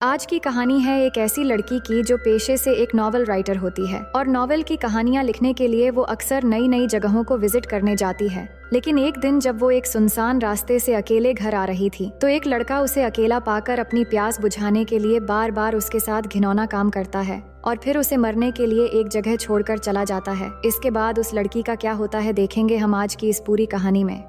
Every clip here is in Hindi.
आज की कहानी है एक ऐसी लड़की की जो पेशे से एक नॉवल राइटर होती है और नॉवल की कहानियां लिखने के लिए वो अक्सर नई नई जगहों को विजिट करने जाती है। लेकिन एक दिन जब वो एक सुनसान रास्ते से अकेले घर आ रही थी तो एक लड़का उसे अकेला पाकर अपनी प्यास बुझाने के लिए बार बार उसके साथ घिनौना काम करता है और फिर उसे मरने के लिए एक जगह छोड़कर चला जाता है। इसके बाद उस लड़की का क्या होता है देखेंगे हम आज की इस पूरी कहानी में।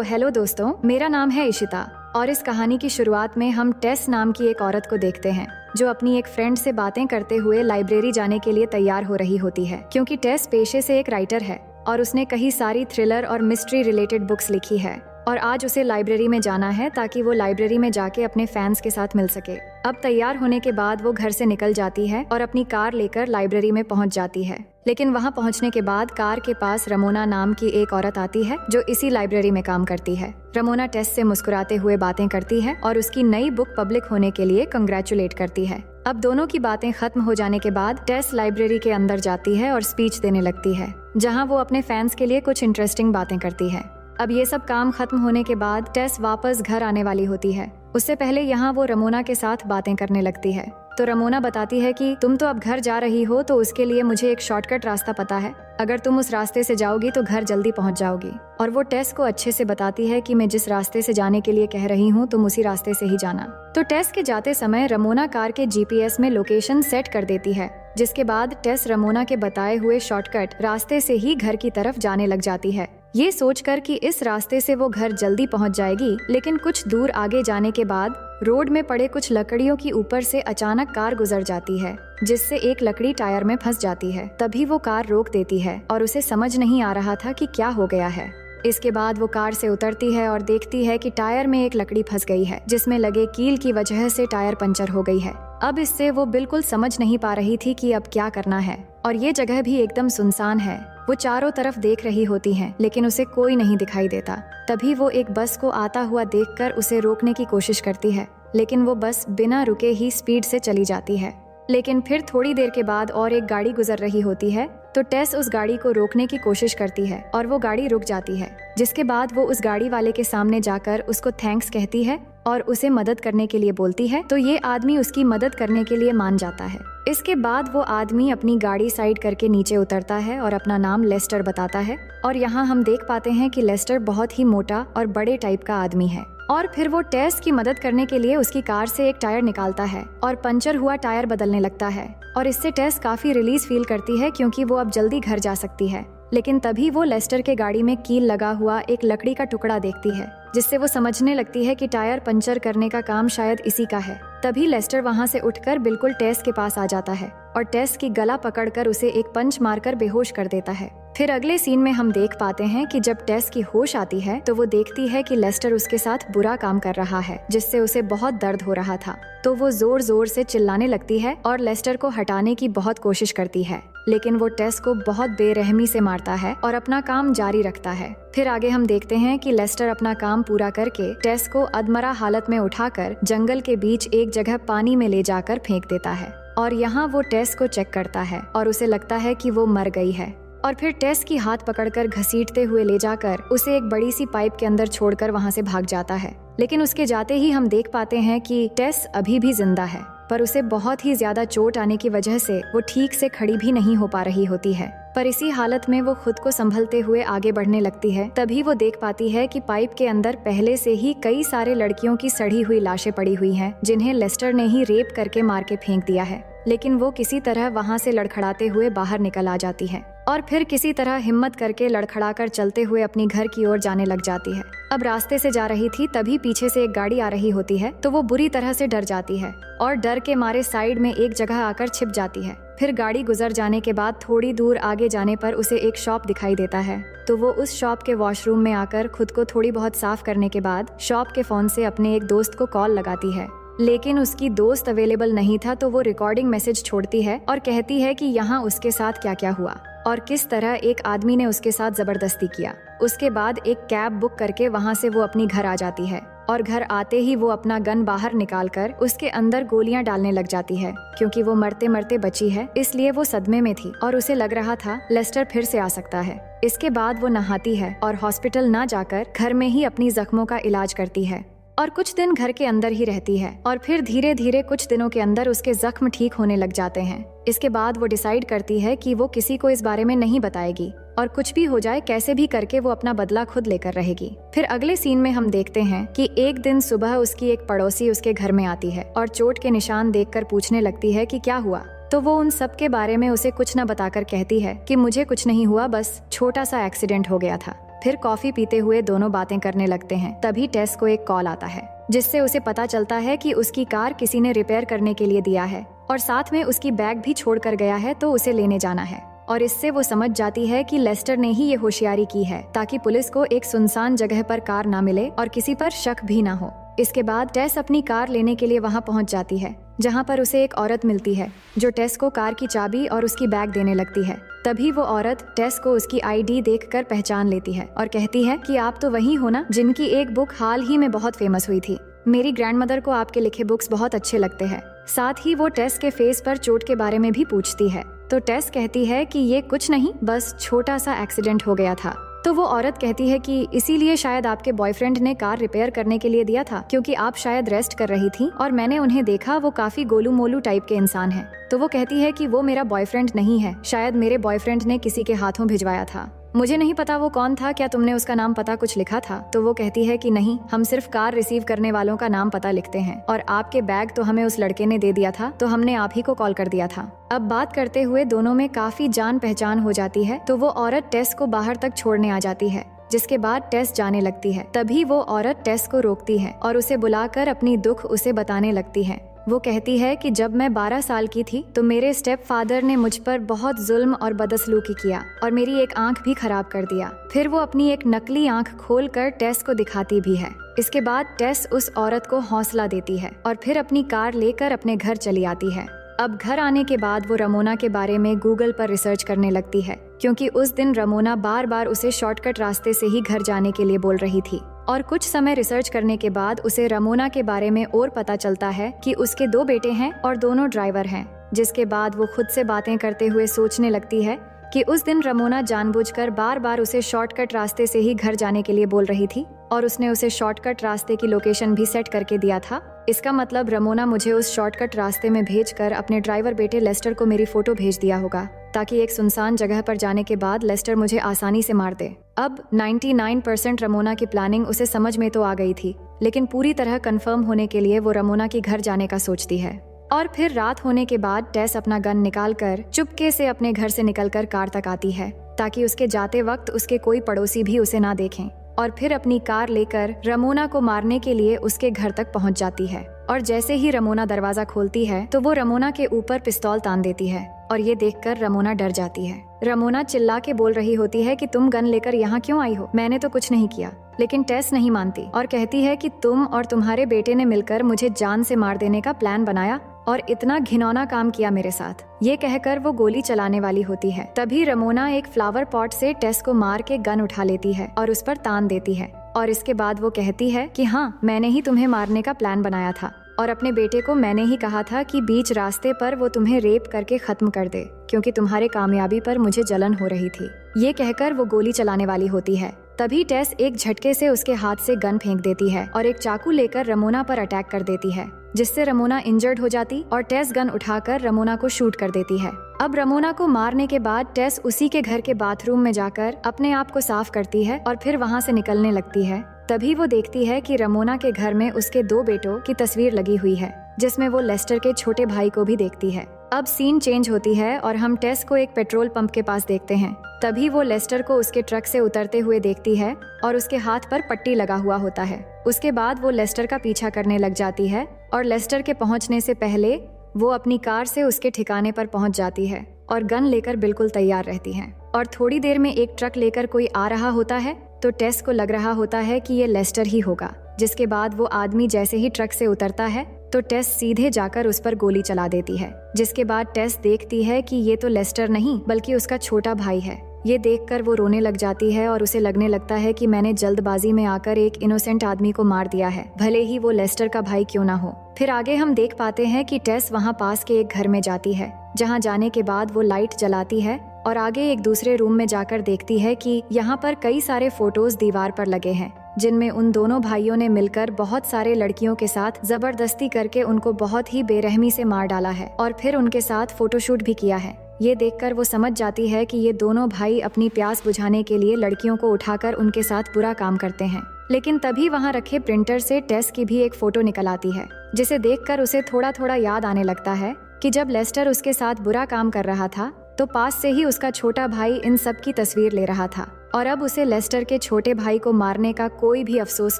हेलो दोस्तों, मेरा नाम है इशिता और इस कहानी की शुरुआत में हम टेस नाम की एक औरत को देखते हैं जो अपनी एक फ्रेंड से बातें करते हुए लाइब्रेरी जाने के लिए तैयार हो रही होती है, क्योंकि टेस पेशे से एक राइटर है और उसने कई सारी थ्रिलर और मिस्ट्री रिलेटेड बुक्स लिखी है और आज उसे लाइब्रेरी में जाना है ताकि वो लाइब्रेरी में जाके अपने फैंस के साथ मिल सके। अब तैयार होने के बाद वो घर से निकल जाती है और अपनी कार लेकर लाइब्रेरी में पहुंच जाती है। लेकिन वहां पहुंचने के बाद कार के पास रमोना नाम की एक औरत आती है जो इसी लाइब्रेरी में काम करती है। रमोना टेस से मुस्कुराते हुए बातें करती है और उसकी नई बुक पब्लिक होने के लिए कंग्रेचुलेट करती है। अब दोनों की बातें खत्म हो जाने के बाद टेस लाइब्रेरी के अंदर जाती है और स्पीच देने लगती है जहां वो अपने फैंस के लिए कुछ इंटरेस्टिंग बातें करती है। अब ये सब काम खत्म होने के बाद टेस वापस घर आने वाली होती है। उससे पहले यहाँ वो रमोना के साथ बातें करने लगती है तो रमोना बताती है कि तुम तो अब घर जा रही हो तो उसके लिए मुझे एक शॉर्टकट रास्ता पता है, अगर तुम उस रास्ते से जाओगी तो घर जल्दी पहुंच जाओगी। और वो टेस को अच्छे से बताती है कि मैं जिस रास्ते से जाने के लिए कह रही हूँ तुम उसी रास्ते से ही जाना। तो टेस के जाते समय रमोना कार के GPS में लोकेशन सेट कर देती है, जिसके बाद टेस रमोना के बताए हुए शॉर्टकट रास्ते से ही घर की तरफ जाने लग जाती है, ये सोचकर कि इस रास्ते से वो घर जल्दी पहुंच जाएगी। लेकिन कुछ दूर आगे जाने के बाद रोड में पड़े कुछ लकड़ियों की ऊपर से अचानक कार गुजर जाती है जिससे एक लकड़ी टायर में फंस जाती है। तभी वो कार रोक देती है और उसे समझ नहीं आ रहा था कि क्या हो गया है। इसके बाद वो कार से उतरती है और देखती है कि टायर में एक लकड़ी फंस गई है जिसमें लगे कील की वजह से टायर पंचर हो गई है। अब इससे वो बिल्कुल समझ नहीं पा रही थी कि अब क्या करना है और ये जगह भी एकदम सुनसान है। वो चारों तरफ देख रही होती है लेकिन उसे कोई नहीं दिखाई देता। तभी वो एक बस को आता हुआ देखकर उसे रोकने की कोशिश करती है, लेकिन वो बस बिना रुके ही स्पीड से चली जाती है। लेकिन फिर थोड़ी देर के बाद और एक गाड़ी गुजर रही होती है तो टेस उस गाड़ी को रोकने की कोशिश करती है और वो गाड़ी रुक जाती है, जिसके बाद वो उस गाड़ी वाले के सामने जाकर उसको थैंक्स कहती है और उसे मदद करने के लिए बोलती है। तो ये आदमी उसकी मदद करने के लिए मान जाता है। इसके बाद वो आदमी अपनी गाड़ी साइड करके नीचे उतरता है और अपना नाम लेस्टर बताता है और यहाँ हम देख पाते हैं कि लेस्टर बहुत ही मोटा और बड़े टाइप का आदमी है। और फिर वो टेस की मदद करने के लिए उसकी कार से एक टायर निकालता है और पंचर हुआ टायर बदलने लगता है और इससे टेस काफी रिलीज फील करती है क्योंकि वो अब जल्दी घर जा सकती है। लेकिन तभी वो लेस्टर के गाड़ी में कील लगा हुआ एक लकड़ी का टुकड़ा देखती है जिससे वो समझने लगती है कि टायर पंचर करने का काम शायद इसी का है। तभी लेस्टर वहाँ से उठकर बिल्कुल टेस के पास आ जाता है और टेस की गला पकड़कर उसे एक पंच मारकर बेहोश कर देता है। फिर अगले सीन में हम देख पाते हैं कि जब टेस की होश आती है तो वो देखती है कि लेस्टर उसके साथ बुरा काम कर रहा है जिससे उसे बहुत दर्द हो रहा था। तो वो जोर जोर से चिल्लाने लगती है और लेस्टर को हटाने की बहुत कोशिश करती है, लेकिन वो टेस को बहुत बेरहमी से मारता है और अपना काम जारी रखता है। फिर आगे हम देखते हैं कि लेस्टर अपना काम पूरा करके टेस को अधमरा हालत में उठाकर जंगल के बीच एक जगह पानी में ले जाकर फेंक देता है और यहाँ वो टेस को चेक करता है और उसे लगता है कि वो मर गई है और फिर टेस की हाथ पकड़कर घसीटते हुए ले जाकर उसे एक बड़ी सी पाइप के अंदर छोड़कर वहाँ से भाग जाता है। लेकिन उसके जाते ही हम देख पाते हैं कि टेस अभी भी जिंदा है, पर उसे बहुत ही ज्यादा चोट आने की वजह से वो ठीक से खड़ी भी नहीं हो पा रही होती है। पर इसी हालत में वो खुद को संभलते हुए आगे बढ़ने लगती है। तभी वो देख पाती है कि पाइप के अंदर पहले से ही कई सारे लड़कियों की सड़ी हुई लाशें पड़ी हुई हैं, जिन्हें लेस्टर ने ही रेप करके मार के फेंक दिया है। लेकिन वो किसी तरह वहाँ से लड़खड़ाते हुए बाहर निकल आ जाती है और फिर किसी तरह हिम्मत करके लड़खड़ाकर चलते हुए अपनी घर की ओर जाने लग जाती है। अब रास्ते से जा रही थी तभी पीछे से एक गाड़ी आ रही होती है तो वो बुरी तरह से डर जाती है और डर के मारे साइड में एक जगह आकर छिप जाती है। फिर गाड़ी गुजर जाने के बाद थोड़ी दूर आगे जाने पर उसे एक शॉप दिखाई देता है तो वो उस शॉप के वॉशरूम में आकर खुद को थोड़ी बहुत साफ करने के बाद शॉप के फोन से अपने एक दोस्त को कॉल लगाती है। लेकिन उसकी दोस्त अवेलेबल नहीं था तो वो रिकॉर्डिंग मैसेज छोड़ती है और कहती है कि यहाँ उसके साथ क्या क्या हुआ और किस तरह एक आदमी ने उसके साथ जबरदस्ती किया। उसके बाद एक कैब बुक करके वहाँ से वो अपनी घर आ जाती है और घर आते ही वो अपना गन बाहर निकालकर उसके अंदर गोलियां डालने लग जाती है क्योंकि वो मरते मरते बची है, इसलिए वो सदमे में थी और उसे लग रहा था लेस्टर फिर से आ सकता है। इसके बाद वो नहाती है और हॉस्पिटल ना जाकर घर में ही अपनी जख्मों का इलाज करती है। और कुछ दिन घर के अंदर ही रहती है और फिर धीरे धीरे कुछ दिनों के अंदर उसके जख्म ठीक होने लग जाते हैं। इसके बाद वो डिसाइड करती है कि वो किसी को इस बारे में नहीं बताएगी और कुछ भी हो जाए कैसे भी करके वो अपना बदला खुद लेकर रहेगी। फिर अगले सीन में हम देखते हैं कि एक दिन सुबह उसकी एक पड़ोसी उसके घर में आती है और चोट के निशान देखकर पूछने लगती है कि क्या हुआ। तो वो उन सब के बारे में उसे कुछ न बताकर कहती है कि मुझे कुछ नहीं हुआ, बस छोटा सा एक्सीडेंट हो गया था। फिर कॉफी पीते हुए दोनों बातें करने लगते हैं। तभी टेस को एक कॉल आता है जिससे उसे पता चलता है कि उसकी कार किसी ने रिपेयर करने के लिए दिया है और साथ में उसकी बैग भी छोड़ कर गया है, तो उसे लेने जाना है। और इससे वो समझ जाती है कि लेस्टर ने ही ये होशियारी की है ताकि पुलिस को एक सुनसान जगह पर कार ना मिले और किसी पर शक भी ना हो। इसके बाद टेस अपनी कार लेने के लिए वहाँ पहुँच जाती है जहाँ पर उसे एक औरत मिलती है जो टेस को कार की चाबी और उसकी बैग देने लगती है। तभी वो औरत टेस को उसकी आईडी देखकर पहचान लेती है और कहती है कि आप तो वही हो ना जिनकी एक बुक हाल ही में बहुत फेमस हुई थी। मेरी ग्रैंडमदर को आपके लिखे बुक्स बहुत अच्छे लगते हैं। साथ ही वो टेस के फेस पर चोट के बारे में भी पूछती है। तो टेस कहती है कि ये कुछ नहीं, बस छोटा सा एक्सीडेंट हो गया था। तो वो औरत कहती है कि इसीलिए शायद आपके बॉयफ्रेंड ने कार रिपेयर करने के लिए दिया था, क्योंकि आप शायद रेस्ट कर रही थी और मैंने उन्हें देखा, वो काफी गोलू मोलू टाइप के इंसान हैं। तो वो कहती है कि वो मेरा बॉयफ्रेंड नहीं है, शायद मेरे बॉयफ्रेंड ने किसी के हाथों भिजवाया था। मुझे नहीं पता वो कौन था, क्या तुमने उसका नाम पता कुछ लिखा था? तो वो कहती है कि नहीं, हम सिर्फ कार रिसीव करने वालों का नाम पता लिखते हैं और आपके बैग तो हमें उस लड़के ने दे दिया था, तो हमने आप ही को कॉल कर दिया था। अब बात करते हुए दोनों में काफी जान पहचान हो जाती है। तो वो औरत टेस को बाहर तक छोड़ने आ जाती है, जिसके बाद टेस जाने लगती है। तभी वो औरत टेस को रोकती है और उसे बुलाकर अपनी दुख उसे बताने लगती है। वो कहती है कि जब मैं 12 साल की थी तो मेरे स्टेप फादर ने मुझ पर बहुत जुल्म और बदसलूकी किया और मेरी एक आंख भी खराब कर दिया। फिर वो अपनी एक नकली आंख खोलकर टेस को दिखाती भी है। इसके बाद टेस उस औरत को हौसला देती है और फिर अपनी कार लेकर अपने घर चली आती है। अब घर आने के बाद वो रमोना के बारे में गूगल पर रिसर्च करने लगती है, क्योंकि उस दिन रमोना बार बार उसे शॉर्टकट रास्ते से ही घर जाने के लिए बोल रही थी। और कुछ समय रिसर्च करने के बाद उसे रमोना के बारे में और पता चलता है कि उसके 2 बेटे हैं और दोनों ड्राइवर हैं। जिसके बाद वो खुद से बातें करते हुए सोचने लगती है कि उस दिन रमोना जानबूझकर बार बार उसे शॉर्टकट रास्ते से ही घर जाने के लिए बोल रही थी और उसने उसे शॉर्टकट रास्ते की लोकेशन भी सेट करके दिया था। इसका मतलब रमोना मुझे उस शॉर्टकट रास्ते में भेजकर अपने ड्राइवर बेटे लेस्टर को मेरी फोटो भेज दिया होगा, ताकि एक सुनसान जगह पर जाने के बाद लेस्टर मुझे आसानी से मार दे। अब 99% रमोना की प्लानिंग उसे समझ में तो आ गई थी, लेकिन पूरी तरह कंफर्म होने के लिए वो रमोना के घर जाने का सोचती है। और फिर रात होने के बाद टेस अपना गन निकालकर चुपके से अपने घर से निकलकर कार तक आती है, ताकि उसके जाते वक्त उसके कोई पड़ोसी भी उसे ना देखें। और फिर अपनी कार लेकर रमोना को मारने के लिए उसके घर तक पहुंच जाती है। और जैसे ही रमोना दरवाजा खोलती है तो वो रमोना के ऊपर पिस्तौल तान देती है और ये देखकर रमोना डर जाती है। रमोना चिल्ला के बोल रही होती है कि तुम गन लेकर यहाँ क्यों आई हो, मैंने तो कुछ नहीं किया। लेकिन टेस नहीं मानती और कहती है कि तुम और तुम्हारे बेटे ने मिलकर मुझे जान से मार देने का प्लान बनाया और इतना घिनौना काम किया मेरे साथ। ये कहकर वो गोली चलाने वाली होती है। तभी रमोना एक फ्लावर पॉट से टेस को मार के गन उठा लेती है और उस पर तान देती है। और इसके बाद वो कहती है कि हाँ, मैंने ही तुम्हें मारने का प्लान बनाया था और अपने बेटे को मैंने ही कहा था कि बीच रास्ते पर वो तुम्हें रेप करके खत्म कर दे, क्योंकि तुम्हारे कामयाबी पर मुझे जलन हो रही थी। ये कहकर वो गोली चलाने वाली होती है। तभी टेस एक झटके से उसके हाथ से गन फेंक देती है और एक चाकू लेकर रमोना पर अटैक कर देती है, जिससे रमोना इंजर्ड हो जाती और टेस गन उठाकर रमोना को शूट कर देती है। अब रमोना को मारने के बाद टेस उसी के घर के बाथरूम में जाकर अपने आप को साफ करती है और फिर वहाँ से निकलने लगती है। तभी वो देखती है कि रमोना के घर में उसके 2 बेटों की तस्वीर लगी हुई है, जिसमें वो लेस्टर के छोटे भाई को भी देखती है। अब सीन चेंज होती है और हम टेस को एक पेट्रोल पंप के पास देखते हैं। तभी वो लेस्टर को उसके ट्रक से उतरते हुए देखती है और उसके हाथ पर पट्टी लगा हुआ होता है। उसके बाद वो लेस्टर का पीछा करने लग जाती है और लेस्टर के पहुंचने से पहले वो अपनी कार से उसके ठिकाने पर पहुंच जाती है और गन लेकर बिल्कुल तैयार रहती है। और थोड़ी देर में एक ट्रक लेकर कोई आ रहा होता है, तो टेस को लग रहा होता है कि ये लेस्टर ही होगा। जिसके बाद वो आदमी जैसे ही ट्रक से उतरता है तो टेस सीधे जाकर उस पर गोली चला देती है। जिसके बाद टेस देखती है कि ये तो लेस्टर नहीं बल्कि उसका छोटा भाई है। ये देखकर वो रोने लग जाती है और उसे लगने लगता है कि मैंने जल्दबाजी में आकर एक इनोसेंट आदमी को मार दिया है, भले ही वो लेस्टर का भाई क्यों ना हो। फिर आगे हम देख पाते हैं कि टेस वहाँ पास के एक घर में जाती है, जहाँ जाने के बाद वो लाइट जलाती है और आगे एक दूसरे रूम में जाकर देखती है कि यहाँ पर कई सारे फोटोज दीवार पर लगे हैं, जिनमें उन दोनों भाइयों ने मिलकर बहुत सारे लड़कियों के साथ जबरदस्ती करके उनको बहुत ही बेरहमी से मार डाला है और फिर उनके साथ फोटोशूट भी किया है। ये देखकर वो समझ जाती है कि ये दोनों भाई अपनी प्यास बुझाने के लिए लड़कियों को उठाकर उनके साथ बुरा काम करते हैं। लेकिन तभी वहाँ रखे प्रिंटर से टेस की भी एक फोटो निकल आती है, जिसे देखकर उसे थोड़ा थोड़ा याद आने लगता है कि जब लेस्टर उसके साथ बुरा काम कर रहा था तो पास से ही उसका छोटा भाई इन सब की तस्वीर ले रहा था और अब उसे लेस्टर के छोटे भाई को मारने का कोई भी अफसोस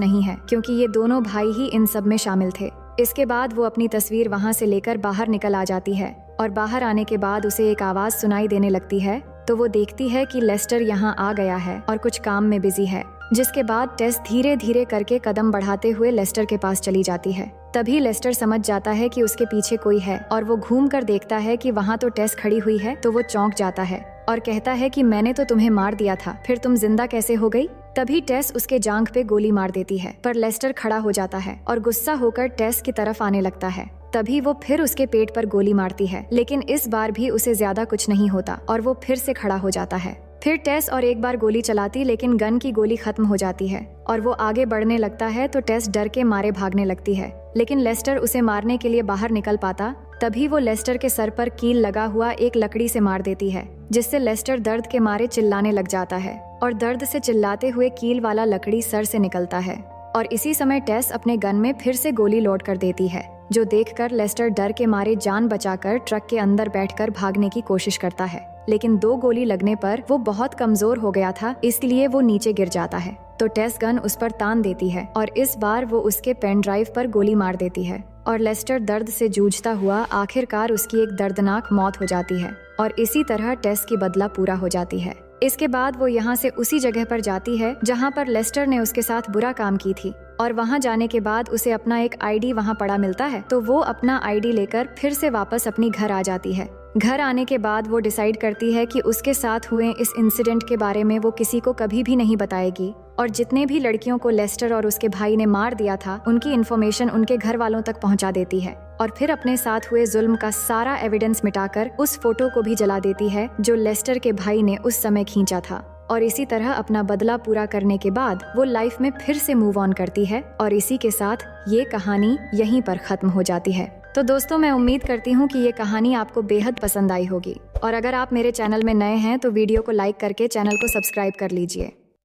नहीं है, क्योंकि ये दोनों भाई ही इन सब में शामिल थे। इसके बाद वो अपनी तस्वीर वहाँ से लेकर बाहर निकल आ जाती है और बाहर आने के बाद उसे एक आवाज सुनाई देने लगती है, तो वो देखती है कि लेस्टर यहाँ आ गया है और कुछ काम में बिजी है। जिसके बाद टेस धीरे धीरे करके कदम बढ़ाते हुए लेस्टर के पास चली जाती है। तभी लेस्टर समझ जाता है कि उसके पीछे कोई है और वो घूम कर देखता है कि वहाँ तो टेस खड़ी हुई है, तो वो चौंक जाता है और कहता है कि मैंने तो तुम्हें मार दिया था, फिर तुम जिंदा कैसे हो गई? तभी टेस उसके जांघ पे गोली मार देती है, पर लेस्टर खड़ा हो जाता है और गुस्सा होकर टेस की तरफ आने लगता है। तभी वो फिर उसके पेट पर गोली मारती है, लेकिन इस बार भी उसे ज्यादा कुछ नहीं होता और वो फिर से खड़ा हो जाता है। फिर टेस और एक बार गोली चलाती, लेकिन गन की गोली खत्म हो जाती है और वो आगे बढ़ने लगता है, तो टेस डर के मारे भागने लगती है, लेकिन लेस्टर उसे मारने के लिए बाहर निकल पाता। तभी वो लेस्टर के सर पर कील लगा हुआ एक लकड़ी से मार देती है, जिससे लेस्टर दर्द के मारे चिल्लाने लग जाता है और दर्द से चिल्लाते हुए कील वाला लकड़ी सर से निकलता है और इसी समय टेस अपने गन में फिर से गोली लोड कर देती है, जो देखकर लेस्टर डर के मारे जान बचाकर ट्रक के अंदर बैठकर भागने की कोशिश करता है, लेकिन 2 गोली लगने पर वो बहुत कमजोर हो गया था, इसलिए वो नीचे गिर जाता है। तो टेस गन उस पर तान देती है और इस बार वो उसके पेन ड्राइव पर गोली मार देती है और लेस्टर दर्द से जूझता हुआ आखिरकार उसकी एक दर्दनाक मौत हो जाती है और इसी तरह टेस की बदला पूरा हो जाती है। इसके बाद वो यहाँ से उसी जगह पर जाती है जहाँ पर लेस्टर ने उसके साथ बुरा काम की थी और वहाँ जाने के बाद उसे अपना एक आईडी वहाँ पड़ा मिलता है, तो वो अपना आईडी लेकर फिर से वापस अपनी घर आ जाती है। घर आने के बाद वो डिसाइड करती है कि उसके साथ हुए इस इंसिडेंट के बारे में वो किसी को कभी भी नहीं बताएगी और जितने भी लड़कियों को लेस्टर और उसके भाई ने मार दिया था उनकी इन्फॉर्मेशन उनके घर वालों तक पहुंचा देती है और फिर अपने साथ हुए जुल्म का सारा एविडेंस मिटाकर उस फोटो को भी जला देती है जो लेस्टर के भाई ने उस समय खींचा था। और इसी तरह अपना बदला पूरा करने के बाद वो लाइफ में फिर से मूव ऑन करती है और इसी के साथ ये कहानी यहीं पर खत्म हो जाती है। तो दोस्तों, मैं उम्मीद करती हूँ कि ये कहानी आपको बेहद पसंद आई होगी और अगर आप मेरे चैनल में नए हैं तो वीडियो को लाइक करके चैनल को सब्सक्राइब कर लीजिए।